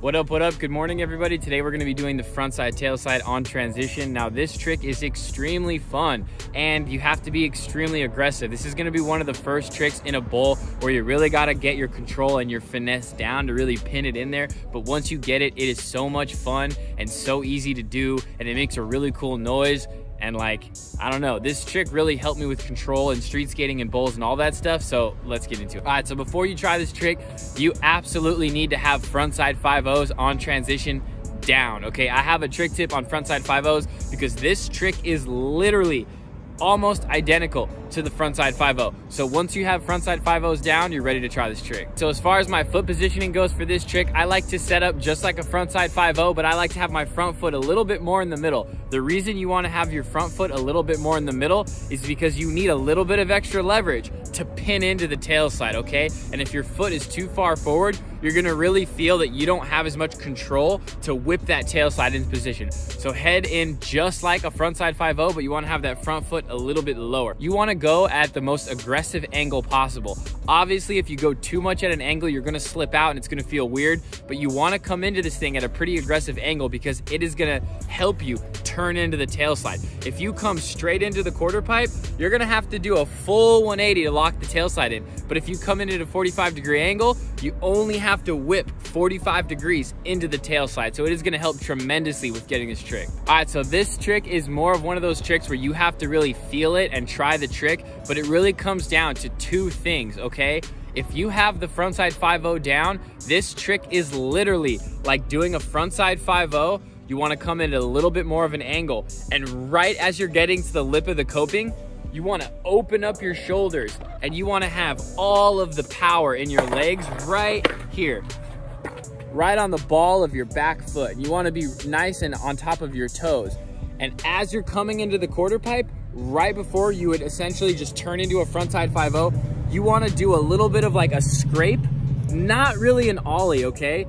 What up, what up? Good morning, everybody. Today we're going to be doing the frontside tailslide on transition. Now this trick is extremely fun and you have to be extremely aggressive. This is going to be one of the first tricks in a bowl where you really got to get your control and your finesse down to really pin it in there. But once you get it, it is so much fun and so easy to do, and it makes a really cool noise. And like, I don't know, this trick really helped me with control and street skating and bowls and all that stuff. So let's get into it. All right, so before you try this trick, you absolutely need to have frontside 5-0s on transition down, okay? I have a trick tip on frontside 5-0s because this trick is literally almost identical to the frontside 5-0. So once you have frontside 5-0s down, you're ready to try this trick. So as far as my foot positioning goes for this trick, I like to set up just like a frontside 5-0, but I like to have my front foot a little bit more in the middle. The reason you want to have your front foot a little bit more in the middle is because you need a little bit of extra leverage to pin into the tail slide, okay? And if your foot is too far forward, you're gonna really feel that you don't have as much control to whip that tail slide into position. So head in just like a frontside 5-0, but you wanna have that front foot a little bit lower. You wanna go at the most aggressive angle possible. Obviously, if you go too much at an angle, you're gonna slip out and it's gonna feel weird, but you wanna come into this thing at a pretty aggressive angle because it is gonna help you turn into the tail slide. If you come straight into the quarter pipe, you're gonna have to do a full 180 to lock the tail slide in. But if you come in at a 45-degree angle, you only have to whip 45 degrees into the tail slide. So it is gonna help tremendously with getting this trick. All right, so this trick is more of one of those tricks where you have to really feel it and try the trick, but it really comes down to two things, okay? If you have the frontside 5-0 down, this trick is literally like doing a frontside 5-0. You wanna come in at a little bit more of an angle, and right as you're getting to the lip of the coping, you wanna open up your shoulders and you wanna have all of the power in your legs right here, right on the ball of your back foot. You wanna be nice and on top of your toes. And as you're coming into the quarter pipe, right before you would essentially just turn into a frontside 5-0, you wanna do a little bit of like a scrape, not really an ollie, okay?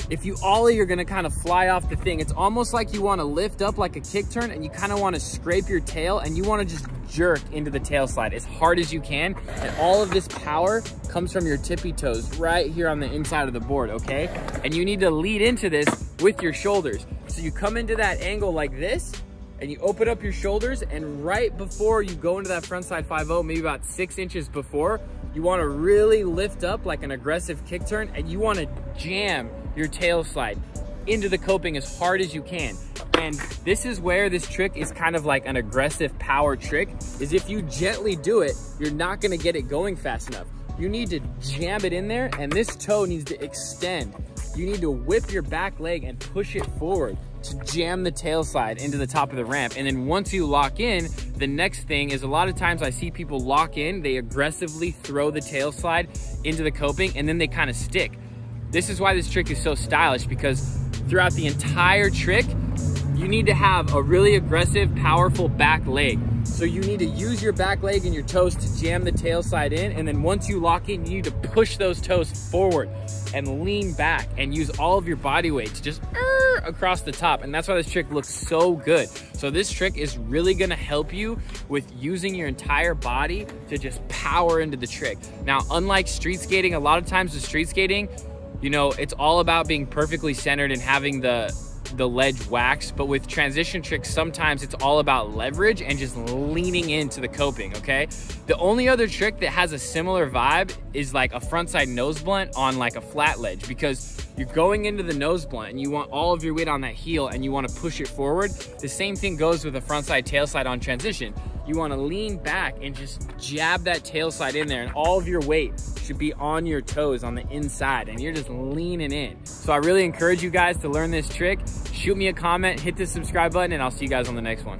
If you ollie, you're gonna kind of fly off the thing. It's almost like you wanna lift up like a kick turn and you kind of wanna scrape your tail and you wanna just jerk into the tail slide as hard as you can. And all of this power comes from your tippy toes right here on the inside of the board, okay? And you need to lead into this with your shoulders. So you come into that angle like this and you open up your shoulders, and right before you go into that frontside 5-0, maybe about 6 inches before, you wanna really lift up like an aggressive kick turn and you wanna jam your tail slide into the coping as hard as you can. And this is where this trick is kind of like an aggressive power trick, is if you gently do it, you're not gonna get it going fast enough. You need to jam it in there, and this toe needs to extend. You need to whip your back leg and push it forward to jam the tail slide into the top of the ramp. And then once you lock in, the next thing is a lot of times I see people lock in, they aggressively throw the tail slide into the coping and then they kind of stick. This is why this trick is so stylish, because throughout the entire trick, you need to have a really aggressive, powerful back leg. So you need to use your back leg and your toes to jam the tail slide in, and then once you lock in, you need to push those toes forward and lean back and use all of your body weight to just across the top. And that's why this trick looks so good. So this trick is really gonna help you with using your entire body to just power into the trick. Now, unlike street skating, a lot of times with street skating, you know, it's all about being perfectly centered and having the ledge wax, but with transition tricks, sometimes it's all about leverage and just leaning into the coping, okay? The only other trick that has a similar vibe is like a frontside nose blunt on like a flat ledge, because you're going into the nose blunt and you want all of your weight on that heel and you want to push it forward. The same thing goes with a frontside tail slide on transition. You want to lean back and just jab that tail slide in there, and all of your weight should be on your toes on the inside and you're just leaning in. So I really encourage you guys to learn this trick. Shoot me a comment, hit the subscribe button, and I'll see you guys on the next one.